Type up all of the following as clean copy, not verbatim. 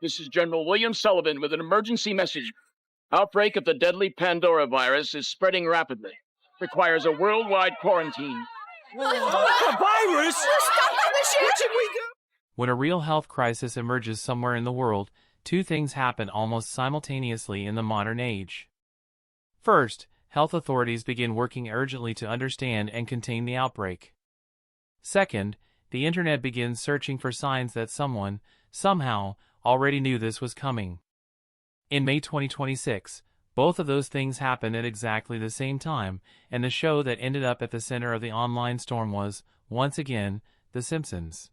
This is General William Sullivan with an emergency message. Outbreak of the deadly Pandora virus is spreading rapidly. Requires a worldwide quarantine. A virus? Stop the ship! Where should we go? When a real health crisis emerges somewhere in the world, two things happen almost simultaneously in the modern age. First, health authorities begin working urgently to understand and contain the outbreak. Second, the internet begins searching for signs that someone, somehow, already knew this was coming. In May 2026, both of those things happened at exactly the same time, and the show that ended up at the center of the online storm was, once again, The Simpsons.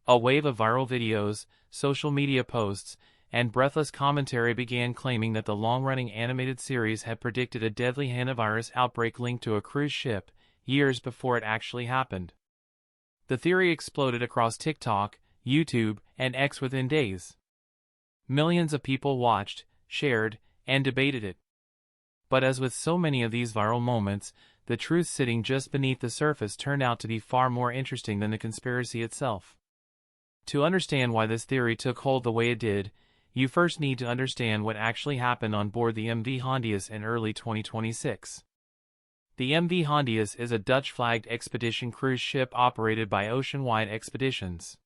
A wave of viral videos, social media posts, and breathless commentary began claiming that the long-running animated series had predicted a deadly hantavirus outbreak linked to a cruise ship, years before it actually happened. The theory exploded across TikTok, YouTube, and X within days. Millions of people watched, shared, and debated it. But as with so many of these viral moments, the truth sitting just beneath the surface turned out to be far more interesting than the conspiracy itself. To understand why this theory took hold the way it did, you first need to understand what actually happened on board the MV Hantavirus in early 2026. The MV Hantavirus is a Dutch-flagged expedition cruise ship operated by Oceanwide Expeditions.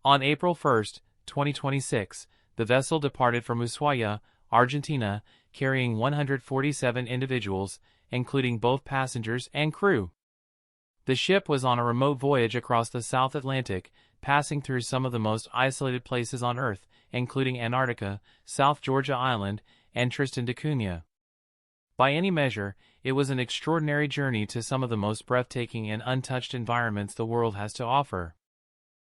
On April 1, 2026, the vessel departed from Ushuaia, Argentina, carrying 147 individuals, including both passengers and crew. The ship was on a remote voyage across the South Atlantic, passing through some of the most isolated places on Earth, including Antarctica, South Georgia Island, and Tristan da Cunha. By any measure, it was an extraordinary journey to some of the most breathtaking and untouched environments the world has to offer.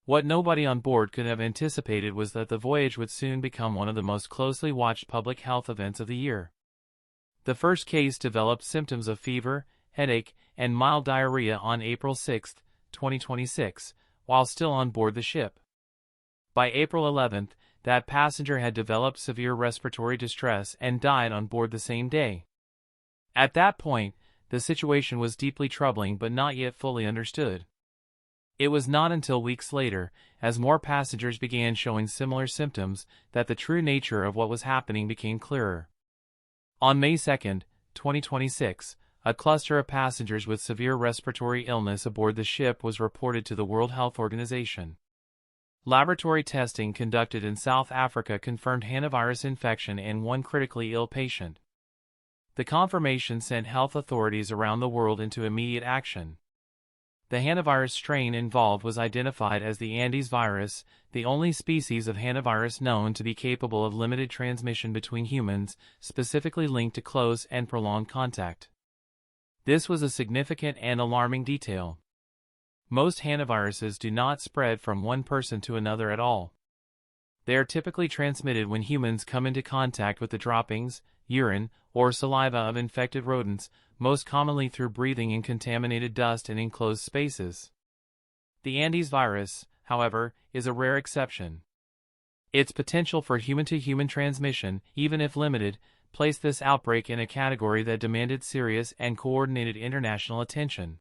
What nobody on board could have anticipated was that the voyage would soon become one of the most closely watched public health events of the year. The first case developed symptoms of fever, headache, and mild diarrhea on April 6, 2026, while still on board the ship. By April 11, that passenger had developed severe respiratory distress and died on board the same day. At that point, the situation was deeply troubling but not yet fully understood. It was not until weeks later, as more passengers began showing similar symptoms, that the true nature of what was happening became clearer. On May 2, 2026, a cluster of passengers with severe respiratory illness aboard the ship was reported to the World Health Organization. Laboratory testing conducted in South Africa confirmed hantavirus infection in one critically ill patient. The confirmation sent health authorities around the world into immediate action. The hantavirus strain involved was identified as the Andes virus, the only species of hantavirus known to be capable of limited transmission between humans, specifically linked to close and prolonged contact. This was a significant and alarming detail. Most hantaviruses do not spread from one person to another at all. They are typically transmitted when humans come into contact with the droppings, urine, or saliva of infected rodents, most commonly through breathing in contaminated dust in enclosed spaces. The Andes virus, however, is a rare exception. Its potential for human-to-human transmission, even if limited, placed this outbreak in a category that demanded serious and coordinated international attention.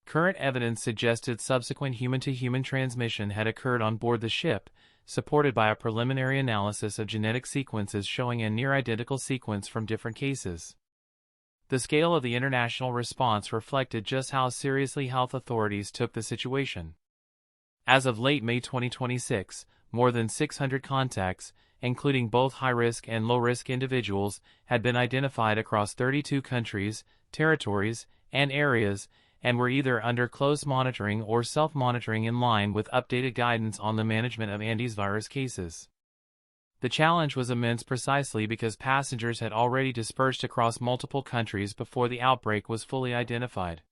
Current evidence suggested subsequent human-to-human transmission had occurred on board the ship, supported by a preliminary analysis of genetic sequences showing a near-identical sequence from different cases. The scale of the international response reflected just how seriously health authorities took the situation. As of late May 2026, more than 600 contacts, including both high-risk and low-risk individuals, had been identified across 32 countries, territories, and areas, and were either under close monitoring or self-monitoring in line with updated guidance on the management of Andes virus cases. The challenge was immense precisely because passengers had already dispersed across multiple countries before the outbreak was fully identified.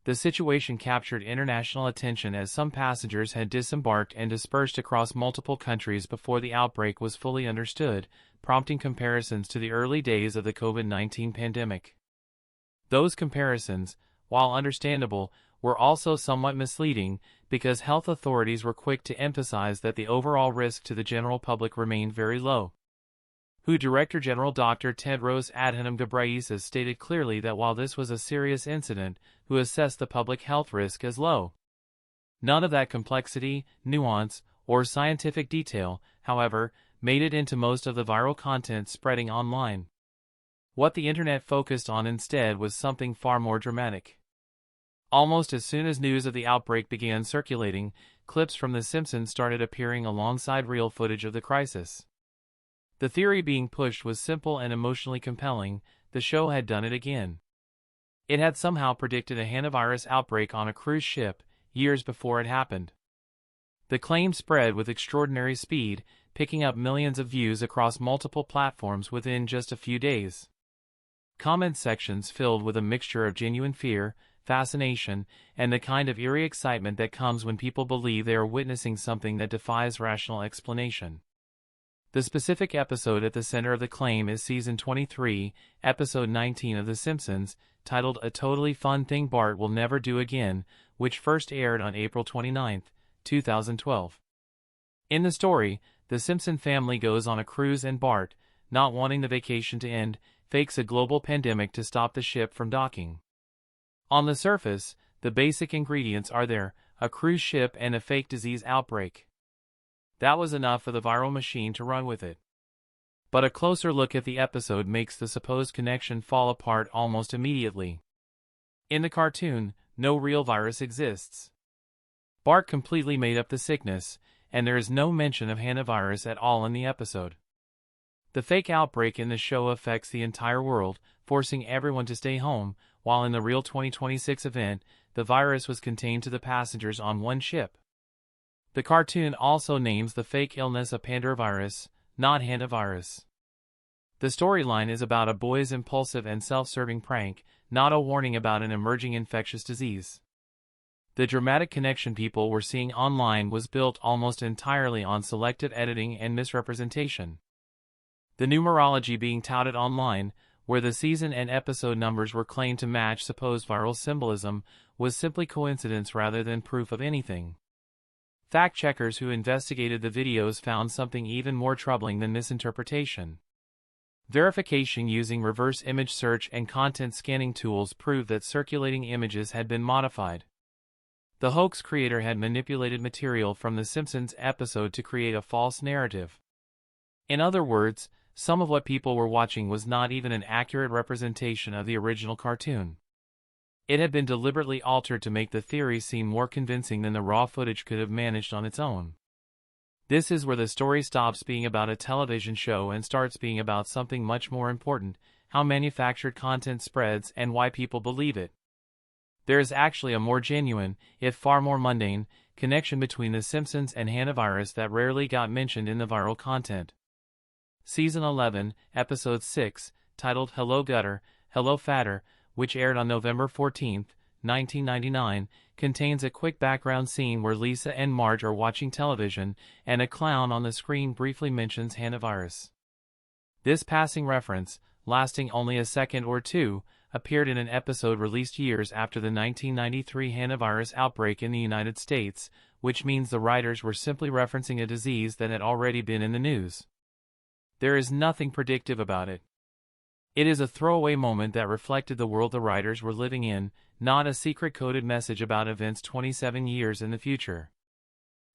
The situation captured international attention as some passengers had disembarked and dispersed across multiple countries before the outbreak was fully understood, prompting comparisons to the early days of the COVID-19 pandemic. Those comparisons, while understandable, were also somewhat misleading because health authorities were quick to emphasize that the overall risk to the general public remained very low. WHO Director General Dr. Tedros Adhanom Ghebreyesus stated clearly that while this was a serious incident, WHO assessed the public health risk as low. None of that complexity, nuance, or scientific detail, however, made it into most of the viral content spreading online. What the internet focused on instead was something far more dramatic. Almost as soon as news of the outbreak began circulating, clips from The Simpsons started appearing alongside real footage of the crisis. The theory being pushed was simple and emotionally compelling: the show had done it again. It had somehow predicted a hantavirus outbreak on a cruise ship, years before it happened. The claim spread with extraordinary speed, picking up millions of views across multiple platforms within just a few days. Comment sections filled with a mixture of genuine fear, fascination, and the kind of eerie excitement that comes when people believe they are witnessing something that defies rational explanation. The specific episode at the center of the claim is Season 23, Episode 19 of The Simpsons, titled "A Totally Fun Thing Bart Will Never Do Again," which first aired on April 29, 2012. In the story, the Simpson family goes on a cruise and Bart, not wanting the vacation to end, fakes a global pandemic to stop the ship from docking. On the surface, the basic ingredients are there: a cruise ship and a fake disease outbreak. That was enough for the viral machine to run with it. But a closer look at the episode makes the supposed connection fall apart almost immediately. In the cartoon, no real virus exists. Bart completely made up the sickness, and there is no mention of hantavirus at all in the episode. The fake outbreak in the show affects the entire world, forcing everyone to stay home, while in the real 2026 event, the virus was contained to the passengers on one ship. The cartoon also names the fake illness a pandoravirus, not hantavirus. The storyline is about a boy's impulsive and self-serving prank, not a warning about an emerging infectious disease. The dramatic connection people were seeing online was built almost entirely on selective editing and misrepresentation. The numerology being touted online, where the season and episode numbers were claimed to match supposed viral symbolism, was simply coincidence rather than proof of anything. Fact-checkers who investigated the videos found something even more troubling than misinterpretation. Verification using reverse image search and content scanning tools proved that circulating images had been modified. The hoax creator had manipulated material from The Simpsons episode to create a false narrative. In other words, some of what people were watching was not even an accurate representation of the original cartoon. It had been deliberately altered to make the theory seem more convincing than the raw footage could have managed on its own. This is where the story stops being about a television show and starts being about something much more important: how manufactured content spreads and why people believe it. There is actually a more genuine, if far more mundane, connection between The Simpsons and hantavirus that rarely got mentioned in the viral content. Season 11, Episode 6, titled "Hello Gutter, Hello Fatter," which aired on November 14, 1999, contains a quick background scene where Lisa and Marge are watching television, and a clown on the screen briefly mentions hantavirus. This passing reference, lasting only a second or two, appeared in an episode released years after the 1993 hantavirus outbreak in the United States, which means the writers were simply referencing a disease that had already been in the news. There is nothing predictive about it. It is a throwaway moment that reflected the world the writers were living in, not a secret-coded message about events 27 years in the future.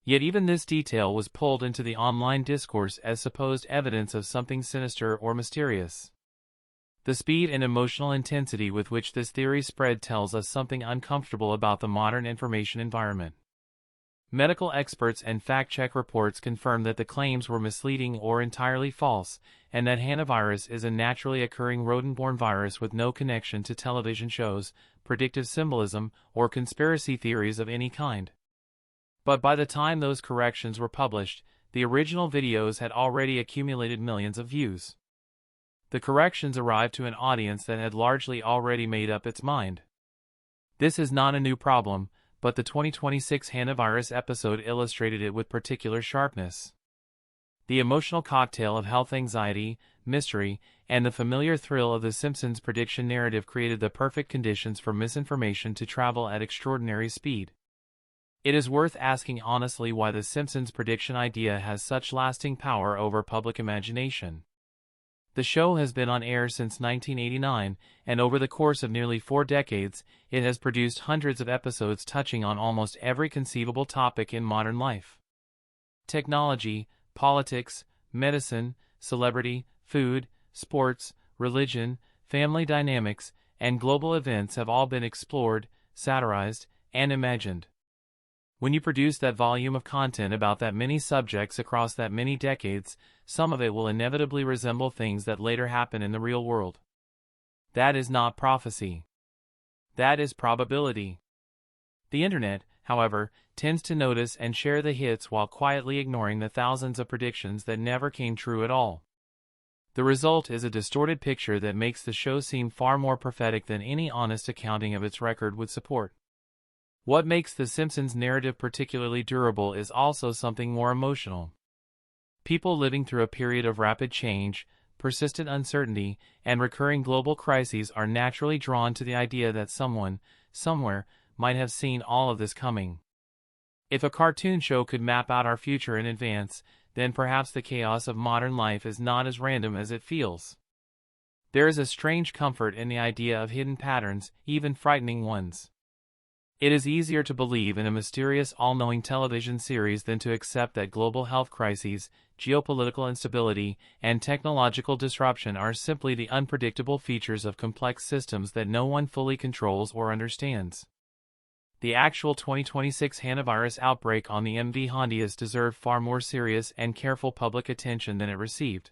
Yet even this detail was pulled into the online discourse as supposed evidence of something sinister or mysterious. The speed and emotional intensity with which this theory spread tells us something uncomfortable about the modern information environment. Medical experts and fact-check reports confirm that the claims were misleading or entirely false, and that hantavirus is a naturally occurring rodent-borne virus with no connection to television shows, predictive symbolism, or conspiracy theories of any kind. But by the time those corrections were published, the original videos had already accumulated millions of views. The corrections arrived to an audience that had largely already made up its mind. This is not a new problem, but the 2026 hantavirus episode illustrated it with particular sharpness. The emotional cocktail of health anxiety, mystery, and the familiar thrill of The Simpsons prediction narrative created the perfect conditions for misinformation to travel at extraordinary speed. It is worth asking honestly why The Simpsons prediction idea has such lasting power over public imagination. The show has been on air since 1989, and over the course of nearly 4 decades, it has produced hundreds of episodes touching on almost every conceivable topic in modern life. Technology, politics, medicine, celebrity, food, sports, religion, family dynamics, and global events have all been explored, satirized, and imagined. When you produce that volume of content about that many subjects across that many decades, some of it will inevitably resemble things that later happen in the real world. That is not prophecy. That is probability. The internet, however, tends to notice and share the hits while quietly ignoring the thousands of predictions that never came true at all. The result is a distorted picture that makes the show seem far more prophetic than any honest accounting of its record would support. What makes The Simpsons narrative particularly durable is also something more emotional. People living through a period of rapid change, persistent uncertainty, and recurring global crises are naturally drawn to the idea that someone, somewhere, might have seen all of this coming. If a cartoon show could map out our future in advance, then perhaps the chaos of modern life is not as random as it feels. There is a strange comfort in the idea of hidden patterns, even frightening ones. It is easier to believe in a mysterious all-knowing television series than to accept that global health crises, geopolitical instability, and technological disruption are simply the unpredictable features of complex systems that no one fully controls or understands. The actual 2026 Hantavirus outbreak on the MV Hondias deserved far more serious and careful public attention than it received.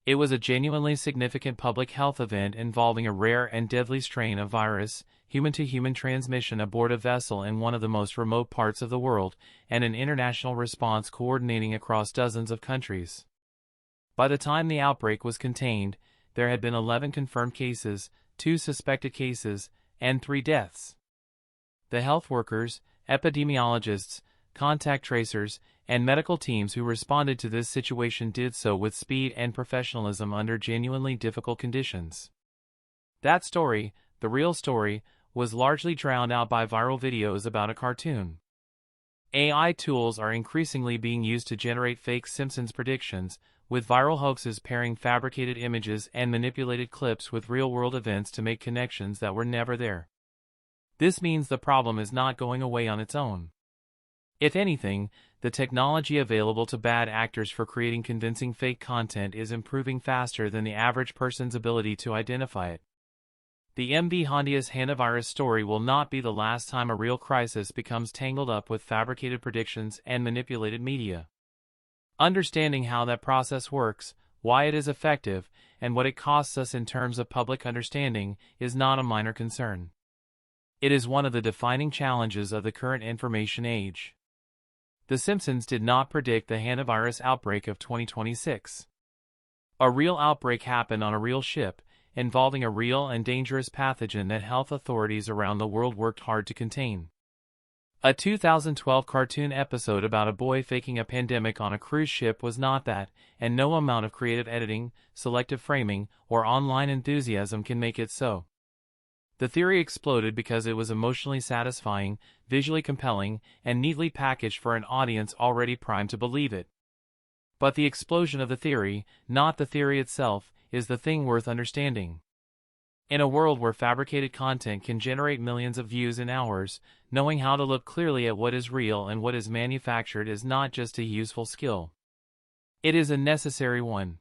It was a genuinely significant public health event involving a rare and deadly strain of virus, human-to-human transmission aboard a vessel in one of the most remote parts of the world, and an international response coordinating across dozens of countries. By the time the outbreak was contained, there had been 11 confirmed cases, 2 suspected cases, and 3 deaths. The health workers, epidemiologists, contact tracers, and medical teams who responded to this situation did so with speed and professionalism under genuinely difficult conditions. That story, the real story, was largely drowned out by viral videos about a cartoon. AI tools are increasingly being used to generate fake Simpsons predictions, with viral hoaxes pairing fabricated images and manipulated clips with real-world events to make connections that were never there. This means the problem is not going away on its own. If anything, the technology available to bad actors for creating convincing fake content is improving faster than the average person's ability to identify it. The MV Hondias Hantavirus story will not be the last time a real crisis becomes tangled up with fabricated predictions and manipulated media. Understanding how that process works, why it is effective, and what it costs us in terms of public understanding is not a minor concern. It is one of the defining challenges of the current information age. The Simpsons did not predict the Hantavirus outbreak of 2026. A real outbreak happened on a real ship, involving a real and dangerous pathogen that health authorities around the world worked hard to contain. A 2012 cartoon episode about a boy faking a pandemic on a cruise ship was not that, and no amount of creative editing, selective framing, or online enthusiasm can make it so. The theory exploded because it was emotionally satisfying, visually compelling, and neatly packaged for an audience already primed to believe it. But the explosion of the theory, not the theory itself, is the thing worth understanding. In a world where fabricated content can generate millions of views in hours, knowing how to look clearly at what is real and what is manufactured is not just a useful skill. It is a necessary one.